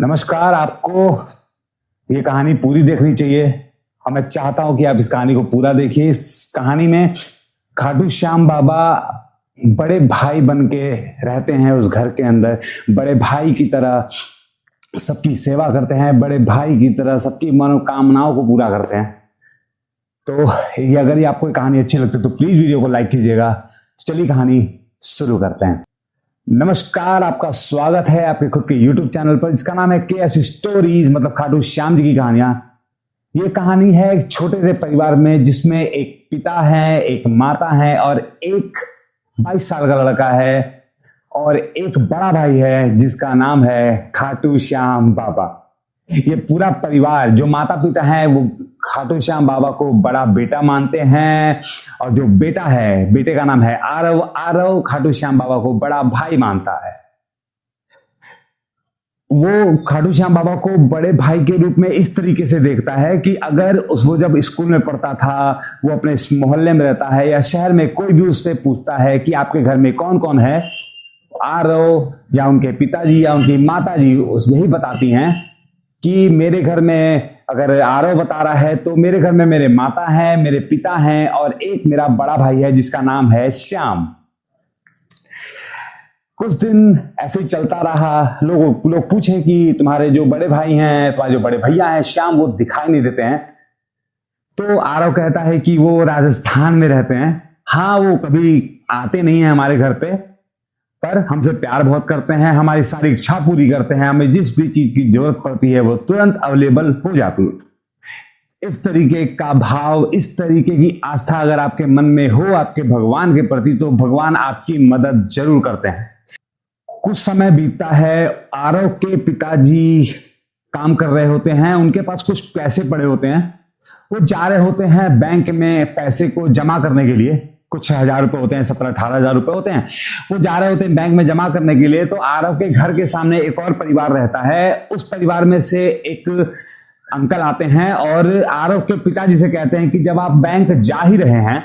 नमस्कार। आपको ये कहानी पूरी देखनी चाहिए और मैं चाहता हूं कि आप इस कहानी को पूरा देखिए। इस कहानी में खाटू श्याम बाबा बड़े भाई बन के रहते हैं उस घर के अंदर। बड़े भाई की तरह सबकी सेवा करते हैं, बड़े भाई की तरह सबकी मनोकामनाओं को पूरा करते हैं। तो ये अगर ये आपको कहानी अच्छी लगती है तो प्लीज वीडियो को लाइक कीजिएगा। चलिए कहानी शुरू करते हैं। नमस्कार, आपका स्वागत है आपके खुद के YouTube चैनल पर जिसका नाम है KS स्टोरीज, मतलब खाटू श्याम जी की कहानियां। ये कहानी है एक छोटे से परिवार में जिसमें एक पिता है, एक माता है और एक 22 साल का लड़का है और एक बड़ा भाई है जिसका नाम है खाटू श्याम बाबा। ये पूरा परिवार, जो माता पिता है वो खाटू श्याम बाबा को बड़ा बेटा मानते हैं और जो बेटा है, बेटे का नाम है आरव। आरव खाटू श्याम बाबा को बड़ा भाई मानता है। वो खाटू श्याम बाबा को बड़े भाई के रूप में इस तरीके से देखता है कि अगर वो जब स्कूल में पढ़ता था, वो अपने मोहल्ले में रहता है या शहर में, कोई भी उससे पूछता है कि आपके घर में कौन कौन है, आरव या उनके पिताजी या उनकी माताजी यही बताती हैं कि मेरे घर में, अगर आरव बता रहा है तो मेरे घर में मेरे माता हैं, मेरे पिता हैं और एक मेरा बड़ा भाई है जिसका नाम है श्याम। कुछ दिन ऐसे ही चलता रहा। लोग पूछे कि तुम्हारे जो बड़े भाई हैं, तुम्हारे जो बड़े भैया हैं श्याम, वो दिखाई नहीं देते हैं। तो आरव कहता है कि वो राजस्थान में रहते हैं। हाँ, वो कभी आते नहीं है हमारे घर पे, पर हमसे प्यार बहुत करते हैं, हमारी सारी इच्छा पूरी करते हैं, हमें जिस भी चीज की जरूरत पड़ती है वो तुरंत अवेलेबल हो जाती है। इस तरीके का भाव, इस तरीके की आस्था अगर आपके मन में हो आपके भगवान के प्रति, तो भगवान आपकी मदद जरूर करते हैं। कुछ समय बीतता है। आरव के पिताजी काम कर रहे होते हैं, उनके पास कुछ पैसे पड़े होते हैं। वो जा रहे होते हैं बैंक में पैसे को जमा करने के लिए। कुछ 1000 रुपए होते हैं, 17-18 हजार रुपए होते हैं। वो जा रहे होते हैं बैंक में जमा करने के लिए। तो आरव के घर के सामने एक और परिवार रहता है। उस परिवार में से एक अंकल आते हैं और आरव के पिताजी से कहते हैं कि जब आप बैंक जा ही रहे हैं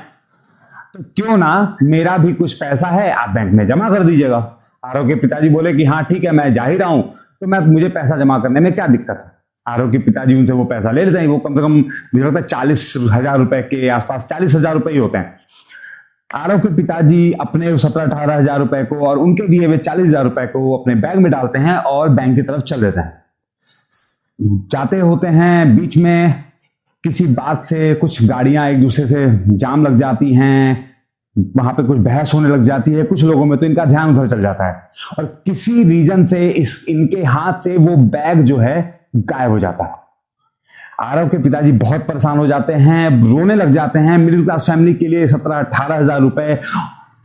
तो क्यों ना मेरा भी कुछ पैसा है, आप बैंक में जमा कर दीजिएगा। आरव के पिताजी बोले कि हाँ ठीक है, मैं जा ही रहा हूं तो मुझे पैसा जमा करने में क्या दिक्कत है। आरव के पिताजी उनसे वो पैसा ले लेते हैं। वो कम से कम मुझे लगता है 40,000 रुपए के आसपास, 40,000 रुपए ही होते हैं। आरव के पिताजी अपने 17-18 हजार रुपए को और उनके दिए हुए 40,000 रुपए को अपने बैग में डालते हैं और बैंक की तरफ चल देते हैं। जाते होते हैं, बीच में किसी बात से कुछ गाड़ियां एक दूसरे से जाम लग जाती हैं, वहां पे कुछ बहस होने लग जाती है। कुछ लोगों में तो इनका ध्यान उधर चल जाता है और किसी रीजन से इनके हाथ से वो बैग जो है गायब हो जाता है। आरव के पिताजी बहुत परेशान हो जाते हैं, रोने लग जाते हैं। मिडिल क्लास फैमिली के लिए 17-18 हजार रुपए,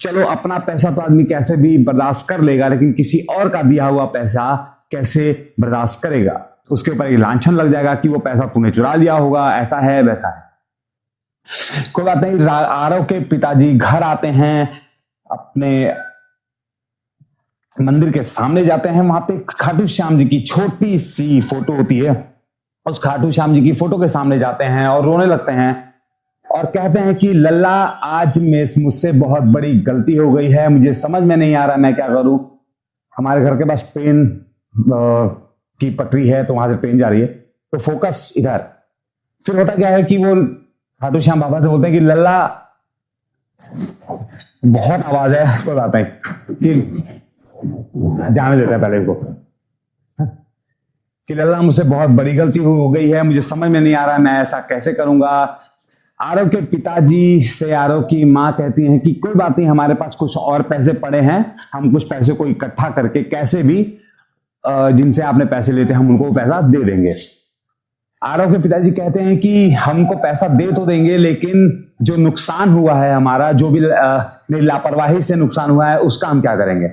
चलो अपना पैसा तो आदमी कैसे भी बर्दाश्त कर लेगा, लेकिन किसी और का दिया हुआ पैसा कैसे बर्दाश्त करेगा। उसके ऊपर लांछन लग जाएगा कि वो पैसा तूने चुरा लिया होगा, ऐसा है वैसा है। कोई बात नहीं। आरव के पिताजी घर आते हैं, अपने मंदिर के सामने जाते हैं। वहां पे खाटू श्याम जी की छोटी सी फोटो होती है। उस खाटू श्याम जी की फोटो के सामने जाते हैं और रोने लगते हैं और कहते हैं कि लल्ला, आज मुझसे बहुत बड़ी गलती हो गई है, मुझे समझ में नहीं आ रहा मैं क्या करूं। हमारे घर के पास ट्रेन की पटरी है तो वहां से ट्रेन जा रही है, तो फोकस इधर। फिर होता क्या है कि वो खाटू श्याम बाबा से बोलते हैं कि लल्ला, बहुत आवाज है, कोई बात नहीं, कि जाने देते हैं पहले इसको, कि लल्ला मुझसे बहुत बड़ी गलती हो गई है, मुझे समझ में नहीं आ रहा है मैं ऐसा कैसे करूंगा। आरव के पिताजी से आरव की मां कहती हैं कि कोई बात नहीं, हमारे पास कुछ और पैसे पड़े हैं, हम कुछ पैसे को इकट्ठा करके कैसे भी जिनसे आपने पैसे लेते हैं हम उनको पैसा दे देंगे। आरव के पिताजी कहते हैं कि हमको पैसा दे तो देंगे, लेकिन जो नुकसान हुआ है हमारा, जो भी लापरवाही से नुकसान हुआ है, उसका हम क्या करेंगे।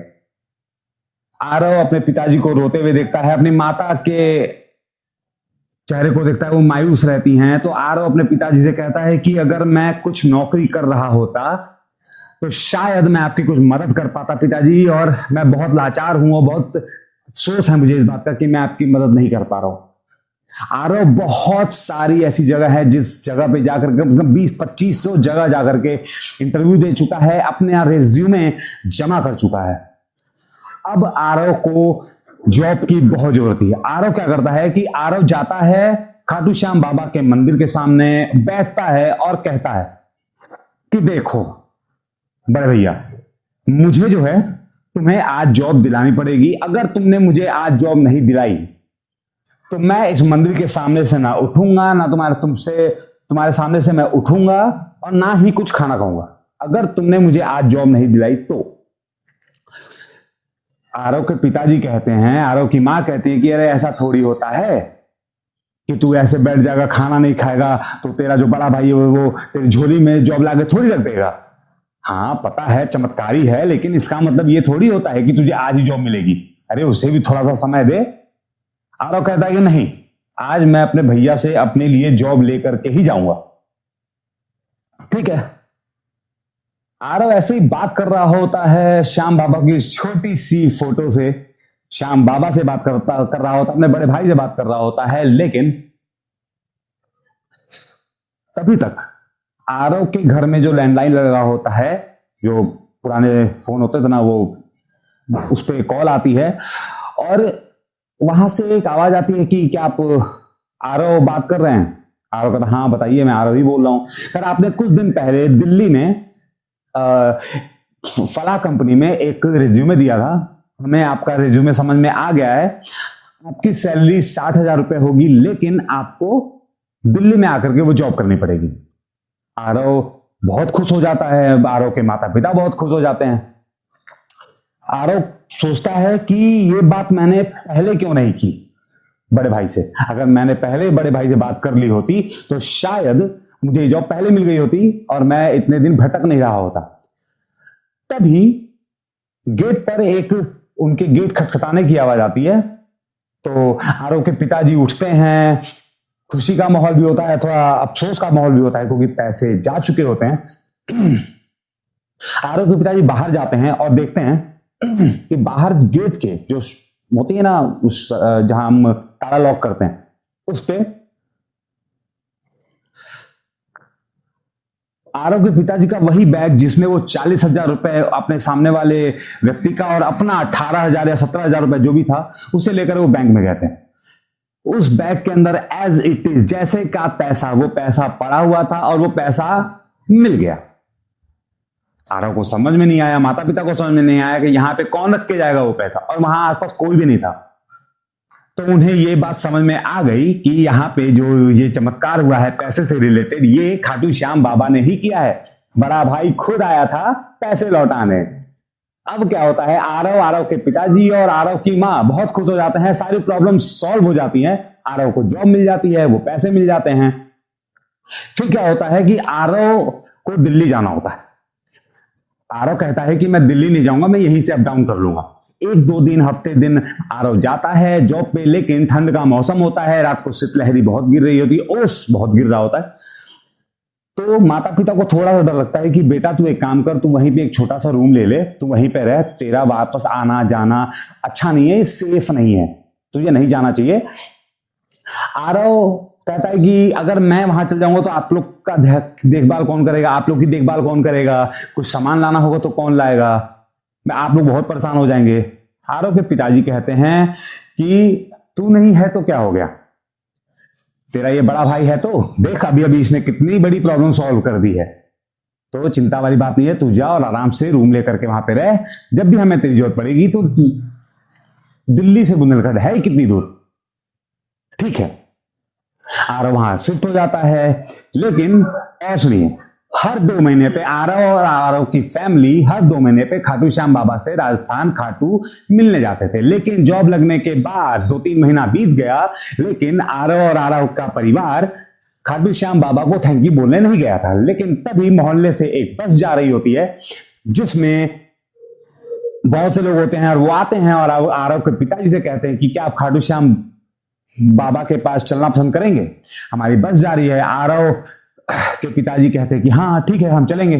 आरव अपने पिताजी को रोते हुए देखता है, अपनी माता के चेहरे को देखता है, वो मायूस रहती हैं। तो आरव अपने पिताजी से कहता है कि अगर मैं कुछ नौकरी कर रहा होता तो शायद मैं आपकी कुछ मदद कर पाता पिताजी, और मैं बहुत लाचार हूं और बहुत अफसोस है मुझे इस बात का कि मैं आपकी मदद नहीं कर पा रहा हूं। आरव बहुत सारी ऐसी जगह है जिस जगह पे जाकर 20-2500 जगह जाकर के इंटरव्यू दे चुका है, अपने रिज्यूमे जमा कर चुका है। अब आरव को जॉब की बहुत जरूरत थी। आरव क्या करता है कि आरव जाता है खाटू श्याम बाबा के मंदिर के सामने, बैठता है और कहता है कि देखो बड़े भैया, मुझे जो है तुम्हें आज जॉब दिलानी पड़ेगी। अगर तुमने मुझे आज जॉब नहीं दिलाई तो मैं इस मंदिर के सामने से ना उठूंगा, ना तुम्हारे सामने से मैं उठूंगा और ना ही कुछ खाना खाऊंगा, अगर तुमने मुझे आज जॉब नहीं दिलाई तो। आरव के पिताजी कहते हैं, आरव की मां कहती है कि अरे ऐसा थोड़ी होता है कि तू ऐसे बैठ जाएगा, खाना नहीं खाएगा तो तेरा जो बड़ा भाई है वो तेरी झोली में जॉब लाके थोड़ी रख देगा। हाँ पता है चमत्कारी है, लेकिन इसका मतलब ये थोड़ी होता है कि तुझे आज ही जॉब मिलेगी। अरे उसे भी थोड़ा सा समय दे। आरव कहता है कि नहीं, आज मैं अपने भैया से अपने लिए जॉब लेकर के ही जाऊंगा। ठीक है। आरव ऐसे ही बात कर रहा होता है श्याम बाबा की इस छोटी सी फोटो से, श्याम बाबा से बात कर रहा होता है, अपने बड़े भाई से बात कर रहा होता है। लेकिन तभी तक आरव के घर में जो लैंडलाइन लगा होता है, जो पुराने फोन होते थे ना, वो उस पर कॉल आती है और वहां से एक आवाज आती है कि क्या आप आरव बात कर रहे हैं? आरव कहता हाँ बताइए, मैं आरव ही बोल रहा हूं। सर आपने कुछ दिन पहले दिल्ली में फला कंपनी में एक रिज्यूमे दिया था, हमें आपका रिज्यूमे समझ में आ गया है। आपकी सैलरी 60,000 रुपए होगी, लेकिन आपको दिल्ली में आकर के वो जॉब करनी पड़ेगी। आरव बहुत खुश हो जाता है, आरव के माता पिता बहुत खुश हो जाते हैं। आरव सोचता है कि ये बात मैंने पहले क्यों नहीं की बड़े भाई से। अगर मैंने पहले बड़े भाई से बात कर ली होती तो शायद मुझे जॉब पहले मिल गई होती और मैं इतने दिन भटक नहीं रहा होता। तभी गेट पर एक उनके गेट खटखटाने की आवाज आती है। तो आरव के पिताजी उठते हैं। खुशी का माहौल भी होता है, थोड़ा अफसोस का माहौल भी होता है, क्योंकि पैसे जा चुके होते हैं। आरव के पिताजी बाहर जाते हैं और देखते हैं कि बाहर गेट के जो होती है ना, उस जहां हम ताला लॉक करते हैं, उस पे आरव के पिताजी का वही बैग जिसमें वो 40,000 रुपए अपने सामने वाले व्यक्ति का और अपना 18,000 या 17,000 रुपए जो भी था उसे लेकर वो बैंक में गए थे। उस बैग के अंदर एज इट इज जैसे का तैसा वो पैसा पड़ा हुआ था और वो पैसा मिल गया। आरव को समझ में नहीं आया, माता पिता को समझ में नहीं आया कि यहां पे कौन रख के जाएगा वो पैसा, और वहां आसपास कोई भी नहीं था। तो उन्हें ये बात समझ में आ गई कि यहाँ पे जो ये चमत्कार हुआ है पैसे से रिलेटेड, ये खाटू श्याम बाबा ने ही किया है। बड़ा भाई खुद आया था पैसे लौटाने। अब क्या होता है, आरव के पिताजी और आरव की माँ बहुत खुश हो जाते हैं, सारी प्रॉब्लम सॉल्व हो जाती हैं, आरव को जॉब मिल जाती है, वो पैसे मिल जाते हैं। फिर क्या होता है कि आरव को दिल्ली जाना होता है। आरव कहता है कि मैं दिल्ली नहीं जाऊंगा, मैं यहीं से अप डाउन कर लूंगा। 1-2 दिन हफ्ते दिन आरव जाता है जॉब पे, लेकिन ठंड का मौसम होता है, रात को शीतलहरी बहुत गिर रही होती है, ओस बहुत गिर रहा होता है। तो माता पिता को थोड़ा सा डर लगता है कि बेटा तू एक काम कर, तू वहीं पे एक छोटा सा रूम ले ले, तू वहीं पे रह, तेरा वापस आना जाना अच्छा नहीं है, सेफ नहीं है, तुझे नहीं जाना चाहिए। आरव कहता है कि अगर मैं वहां चल जाऊंगा तो आप लोग का देखभाल कौन करेगा, आप लोग की देखभाल कौन करेगा, कुछ सामान लाना होगा तो कौन लाएगा, आप लोग बहुत परेशान हो जाएंगे। आरव के पिताजी कहते हैं कि तू नहीं है तो क्या हो गया, तेरा ये बड़ा भाई है तो देख अभी अभी इसने कितनी बड़ी प्रॉब्लम सॉल्व कर दी है, तो चिंता वाली बात नहीं है, तू जा और आराम से रूम लेकर के वहां पे रह, जब भी हमें तेरी जरूरत पड़ेगी तो दिल्ली से बुंदेलखंड है कितनी दूर, ठीक है। आरव वहां शिफ्ट हो जाता है। लेकिन सुनिए, हर 2 महीने पे आरव और आरव की फैमिली हर 2 महीने पे खाटू श्याम बाबा से राजस्थान खाटू मिलने जाते थे। लेकिन जॉब लगने के बाद 2-3 महीना बीत गया, लेकिन आरव और आरव का परिवार खाटू श्याम बाबा को थैंक यू बोलने नहीं गया था। लेकिन तभी मोहल्ले से एक बस जा रही होती है जिसमें बहुत से लोग होते हैं, और वो आते हैं और आरव के पिताजी से कहते हैं कि क्या आप खाटू श्याम बाबा के पास चलना पसंद करेंगे, हमारी बस जा रही है। आरव के पिताजी कहते हैं कि हाँ ठीक है हम चलेंगे।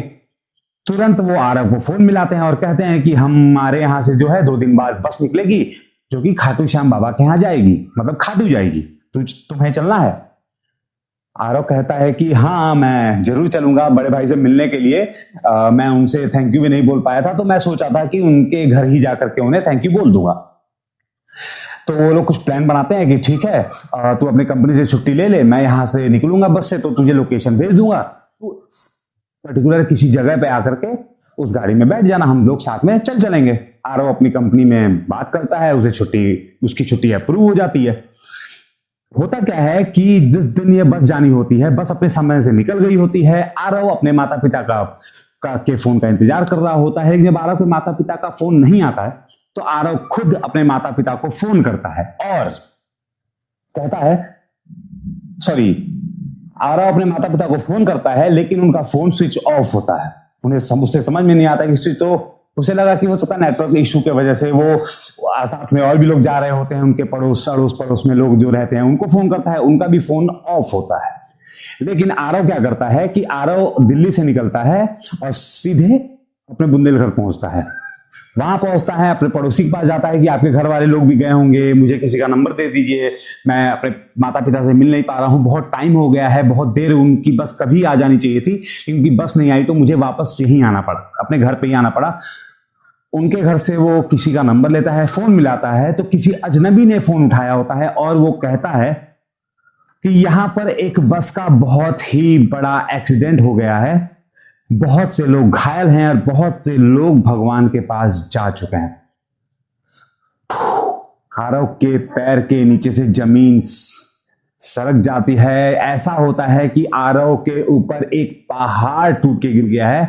तुरंत वो आरव को फोन मिलाते हैं और कहते हैं कि हमारे यहां से जो है 2 दिन बाद बस निकलेगी जो कि खाटू श्याम बाबा के यहां जाएगी, मतलब खाटू जाएगी, तुम्हें चलना है। आरव कहता है कि हाँ मैं जरूर चलूंगा, बड़े भाई से मिलने के लिए मैं उनसे थैंक यू भी नहीं बोल पाया था, तो मैं सोचा था कि उनके घर ही जाकर के उन्हें थैंक यू बोल दूंगा। तो वो लोग कुछ प्लान बनाते हैं कि ठीक है, तू अपनी कंपनी से छुट्टी ले ले, मैं यहां से निकलूंगा बस से, तो तुझे लोकेशन भेज दूंगा, तू पर्टिकुलर किसी जगह पे आकर के उस गाड़ी में बैठ जाना, हम लोग साथ में चल चलेंगे। आरव अपनी कंपनी में बात करता है, उसे उसकी छुट्टी अप्रूव हो जाती है। होता क्या है कि जिस दिन ये बस जानी होती है, बस अपने समय से निकल गई होती है। आरव अपने माता पिता के फोन का इंतजार कर रहा होता है। जब आरव के माता पिता का फोन नहीं आता है तो आरव खुद अपने माता पिता को फोन करता है और कहता है, सॉरी, आरव अपने माता पिता को फोन करता है लेकिन उनका फोन स्विच ऑफ होता है। उससे समझ में नहीं आता कि स्विच, तो उसे लगा कि हो सकता है नेटवर्क इशू की वजह से, वो साथ में और भी लोग जा रहे होते हैं, उनके अड़ोस पड़ोस में लोग जो रहते हैं उनको फोन करता है, उनका भी फोन ऑफ होता है। लेकिन आरव क्या करता है कि आरव दिल्ली से निकलता है और सीधे अपने बुंदेलखंड पहुंचता है। वहां पहुंचता है, अपने पड़ोसी के पास जाता है कि आपके घर वाले लोग भी गए होंगे, मुझे किसी का नंबर दे दीजिए, मैं अपने माता पिता से मिल नहीं पा रहा हूं, बहुत टाइम हो गया है, बहुत देर, उनकी बस कभी आ जानी चाहिए थी, क्योंकि बस नहीं आई तो मुझे वापस यहीं आना पड़ा, अपने घर पे ही आना पड़ा। उनके घर से वो किसी का नंबर लेता है, फोन मिलाता है तो किसी अजनबी ने फोन उठाया होता है और वो कहता है कि यहां पर एक बस का बहुत ही बड़ा एक्सीडेंट हो गया है, बहुत से लोग घायल हैं और बहुत से लोग भगवान के पास जा चुके हैं। आरव के पैर के नीचे से जमीन सरक जाती है। ऐसा होता है कि आरव के ऊपर एक पहाड़ टूट के गिर गया है।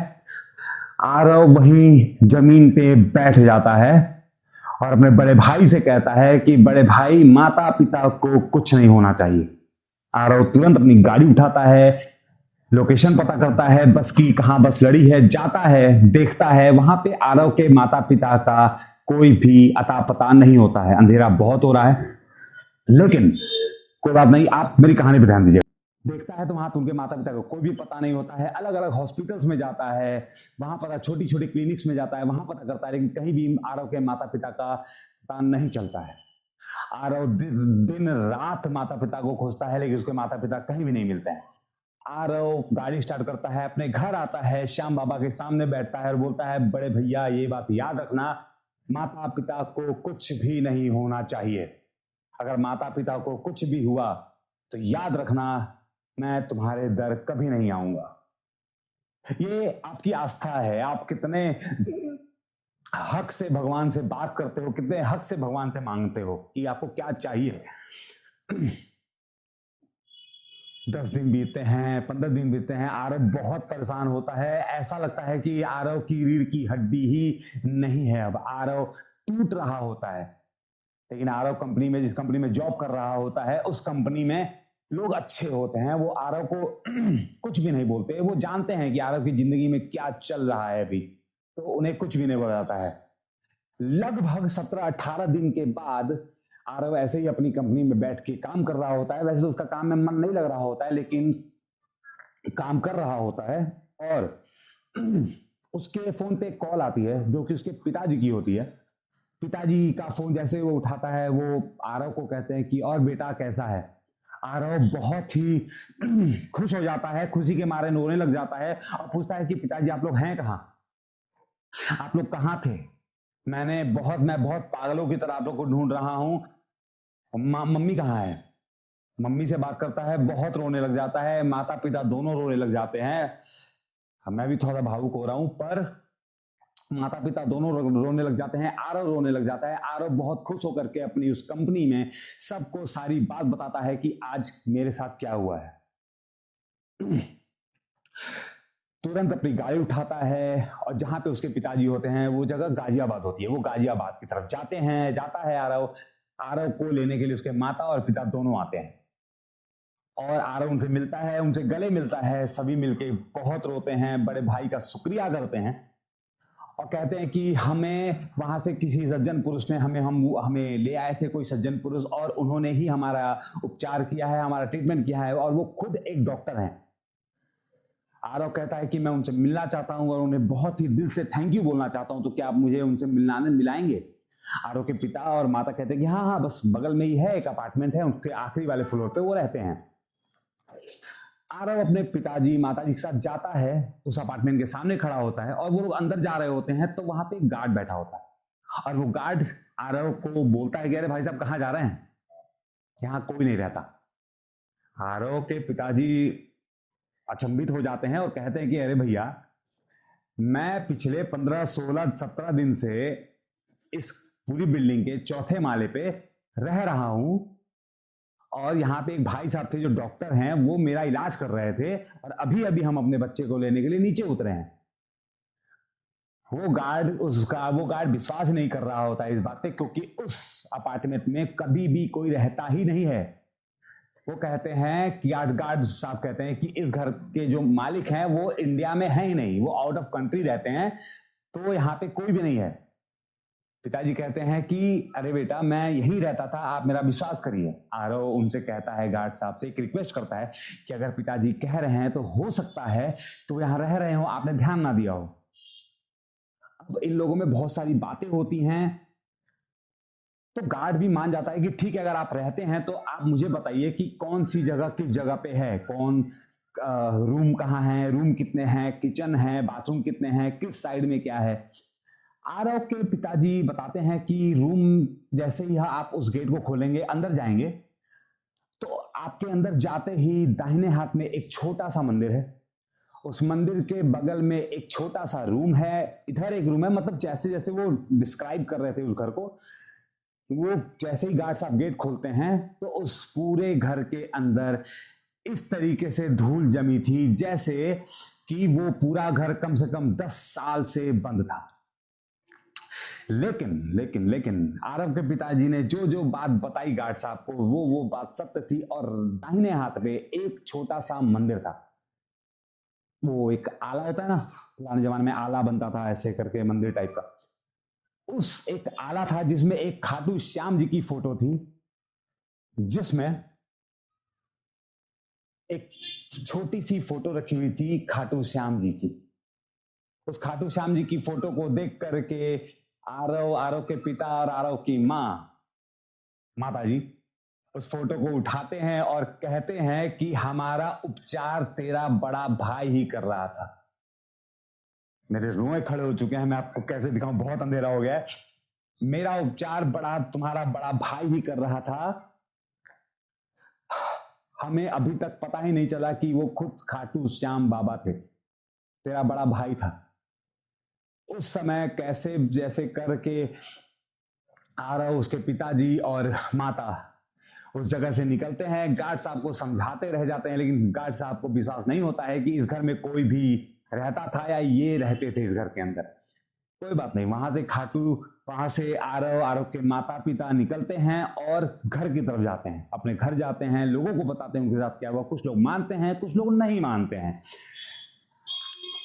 आरव वहीं जमीन पे बैठ जाता है और अपने बड़े भाई से कहता है कि बड़े भाई, माता पिता को कुछ नहीं होना चाहिए। आरव तुरंत अपनी गाड़ी उठाता है, लोकेशन पता करता है बस की, कहां बस लड़ी है, जाता है, देखता है वहां पे आरव के माता पिता का कोई भी अता पता नहीं होता है। अंधेरा बहुत हो रहा है, लेकिन कोई बात नहीं, आप मेरी कहानी पे ध्यान दीजिए। देखता है तो वहां पे उनके माता पिता को कोई भी पता नहीं होता है। अलग अलग हॉस्पिटल्स में जाता है, वहां पता, छोटी छोटी क्लिनिक्स में जाता है, वहां पता करता है, लेकिन कहीं भी आरव के माता पिता का पता नहीं चलता है। आरव दिन रात माता पिता को खोजता है, लेकिन उसके माता पिता कहीं भी नहीं मिलते हैं। आरव गाड़ी स्टार्ट करता है, अपने घर आता है, श्याम बाबा के सामने बैठता है और बोलता है, बड़े भैया ये बात याद रखना, माता पिता को कुछ भी नहीं होना चाहिए। अगर माता पिता को कुछ भी हुआ तो याद रखना, मैं तुम्हारे दर कभी नहीं आऊंगा। ये आपकी आस्था है, आप कितने हक से भगवान से बात करते हो, कितने हक से भगवान से मांगते हो कि आपको क्या चाहिए। 10 दिन बीतते हैं, 15 दिन बीतते हैं, आरव बहुत परेशान होता है। ऐसा लगता है कि आरव की रीढ़ की हड्डी ही नहीं है, अब आरव टूट रहा होता है। लेकिन आरव कंपनी में, जिस कंपनी में जॉब कर रहा होता है, उस कंपनी में लोग अच्छे होते हैं, वो आरव को कुछ भी नहीं बोलते। वो जानते हैं कि आरव की जिंदगी में क्या चल रहा है अभी, तो उन्हें कुछ भी नहीं बोला जाता है। लगभग 17-18 दिन के बाद आरव ऐसे ही अपनी कंपनी में बैठ के काम कर रहा होता है। वैसे तो उसका काम में मन नहीं लग रहा होता है, लेकिन काम कर रहा होता है और उसके फोन पे एक कॉल आती है जो कि उसके पिताजी की होती है। पिताजी का फोन जैसे वो उठाता है, वो आरव को कहते हैं कि और बेटा कैसा है। आरव बहुत ही खुश हो जाता है, खुशी के मारे रोने लग जाता है और पूछता है कि पिताजी आप लोग हैं कहाँ, आप लोग कहाँ थे, मैं बहुत पागलों की तरह आप लोग को ढूंढ रहा हूं, मम्मी कहाँ है। मम्मी से बात करता है, बहुत रोने लग जाता है, माता पिता दोनों रोने लग जाते हैं। मैं भी थोड़ा भावुक हो रहा हूं, पर माता पिता दोनों रोने लग जाते हैं, आरव रोने लग जाता है। आरव बहुत खुश होकर के अपनी उस कंपनी में सबको सारी बात बताता है कि आज मेरे साथ क्या हुआ है। तुरंत अपनी गाड़ी उठाता है और जहां पे उसके पिताजी होते हैं वो जगह गाजियाबाद होती है, वो गाजियाबाद की तरफ जाता है आरव। आरव को लेने के लिए उसके माता और पिता दोनों आते हैं और आरव उनसे मिलता है, उनसे गले मिलता है। सभी मिलके बहुत रोते हैं, बड़े भाई का शुक्रिया करते हैं और कहते हैं कि हमें वहां से किसी सज्जन पुरुष ने हमें ले आए थे, कोई सज्जन पुरुष, और उन्होंने ही हमारा उपचार किया है, हमारा ट्रीटमेंट किया है, और वो खुद एक डॉक्टर हैं। आरव कहता है कि मैं उनसे मिलना चाहता हूं और उन्हें बहुत ही दिल से थैंक यू बोलना चाहता हूं, तो क्या आप मुझे उनसे मिलाएंगे। आरव के पिता और माता कहते हैं कि हाँ हाँ, बस बगल में ही है, एक अपार्टमेंट है, उसके आखिरी वाले फ्लोर पे वो रहते हैं। आरव अपने पिताजी माताजी के साथ जाता है, उस अपार्टमेंट के सामने खड़ा होता है और वो लोग अंदर जा रहे होते हैं तो वहां पे एक गार्ड बैठा होता है और वो गार्ड आरव को बोलता है कि अरे भाई साहब कहाँ जा रहे हैं, यहां कोई नहीं रहता। आरव के पिताजी अचंभित हो जाते हैं और कहते हैं कि अरे भैया, मैं पिछले 15, 16, 17 दिन से इस पूरी बिल्डिंग के चौथे माले पे रह रहा हूं और यहाँ पे एक भाई साहब थे जो डॉक्टर हैं, वो मेरा इलाज कर रहे थे और अभी अभी हम अपने बच्चे को लेने के लिए नीचे उतरे हैं। वो गार्ड विश्वास नहीं कर रहा होता है इस बात पे, क्योंकि उस अपार्टमेंट में कभी भी कोई रहता ही नहीं है। वो कहते हैं कि गार्ड साहब कहते हैं कि इस घर के जो मालिक हैं वो इंडिया में है ही नहीं, वो आउट ऑफ कंट्री रहते हैं, तो यहाँ पे कोई भी नहीं है। पिताजी कहते हैं कि अरे बेटा, मैं यहीं रहता था, आप मेरा विश्वास करिए। आरव उनसे कहता है, गार्ड साहब से एक रिक्वेस्ट करता है कि अगर पिताजी कह रहे हैं तो हो सकता है कि वो यहां रह रहे हो, आपने ध्यान ना दिया हो। अब इन लोगों में बहुत सारी बातें होती हैं, तो गार्ड भी मान जाता है कि ठीक है, अगर आप रहते हैं तो आप मुझे बताइए कि कौन सी जगह किस जगह पे है, कौन रूम कहाँ है, रूम कितने हैं, किचन है, बाथरूम कितने हैं, किस साइड में क्या है। आरव के पिताजी बताते हैं कि रूम जैसे ही आप उस गेट को खोलेंगे, अंदर जाएंगे, तो आपके अंदर जाते ही दाहिने हाथ में एक छोटा सा मंदिर है। उस मंदिर के बगल में एक छोटा सा रूम है, इधर एक रूम है। मतलब जैसे जैसे वो डिस्क्राइब कर रहे थे उस घर को, वो जैसे ही गार्ड साहब गेट खोलते हैं तो उस पूरे घर के अंदर इस तरीके से धूल जमी थी जैसे कि वो पूरा घर कम से कम 10 साल से बंद था। लेकिन लेकिन लेकिन आरव के पिताजी ने जो जो बात बताई गार्ड साहब को, वो बात सत्य थी। और दाहिने हाथ में एक छोटा सा मंदिर था। वो एक आला होता है ना, पुराने जमाने में आला बनता था ऐसे करके, मंदिर टाइप का। उस एक आला था जिसमें एक खाटू श्याम जी की फोटो थी, जिसमें एक छोटी सी फोटो रखी हुई थी खाटू श्याम जी की। उस खाटू श्याम जी की फोटो को देख करके आरव के पिता और आरव की माता जी उस फोटो को उठाते हैं और कहते हैं कि हमारा उपचार तेरा बड़ा भाई ही कर रहा था। मेरे रोए खड़े हो चुके हैं, मैं आपको कैसे दिखाऊं, बहुत अंधेरा हो गया है। मेरा उपचार तुम्हारा बड़ा भाई ही कर रहा था। हमें अभी तक पता ही नहीं चला कि वो खुद खाटू श्याम बाबा थे, तेरा बड़ा भाई था। उस समय कैसे जैसे करके आरव, उसके पिताजी और माता उस जगह से निकलते हैं। गार्ड साहब को समझाते रह जाते हैं, लेकिन गार्ड साहब को विश्वास नहीं होता है कि इस घर में कोई भी रहता था या ये रहते थे इस घर के अंदर। कोई बात नहीं, वहां से आरव के माता पिता निकलते हैं और घर की तरफ जाते हैं, अपने घर जाते हैं, लोगों को बताते हैं उनके साथ क्या हुआ। कुछ लोग मानते हैं, कुछ लोग नहीं मानते हैं।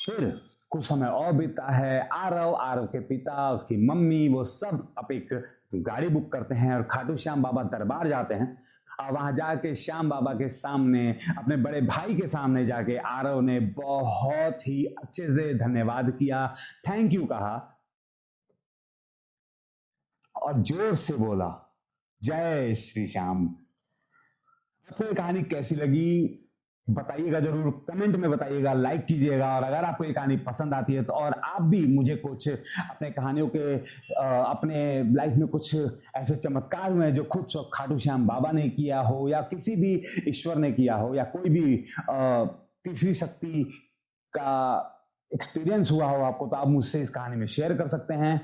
फिर कुछ समय और बीतता है। आरव के पिता, उसकी मम्मी, वो सब अब एक गाड़ी बुक करते हैं और खाटू श्याम बाबा दरबार जाते हैं। और वहां जाके श्याम बाबा के सामने, अपने बड़े भाई के सामने जाके आरव ने बहुत ही अच्छे से धन्यवाद किया, थैंक यू कहा और जोर से बोला, जय श्री श्याम। आपको ये कहानी कैसी लगी बताइएगा, जरूर कमेंट में बताइएगा, लाइक कीजिएगा। और अगर आपको ये कहानी पसंद आती है तो और आप भी मुझे कुछ अपने कहानियों के अपने लाइफ में कुछ ऐसे चमत्कार हुए हैं जो खुद खाटू श्याम बाबा ने किया हो या किसी भी ईश्वर ने किया हो या कोई भी तीसरी शक्ति का एक्सपीरियंस हुआ हो आपको, तो आप मुझसे इस कहानी में शेयर कर सकते हैं।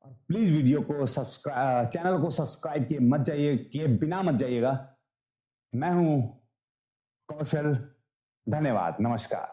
और प्लीज वीडियो को चैनल को सब्सक्राइब किए बिना मत जाइएगा। मैं हूं कौशल, धन्यवाद, नमस्कार।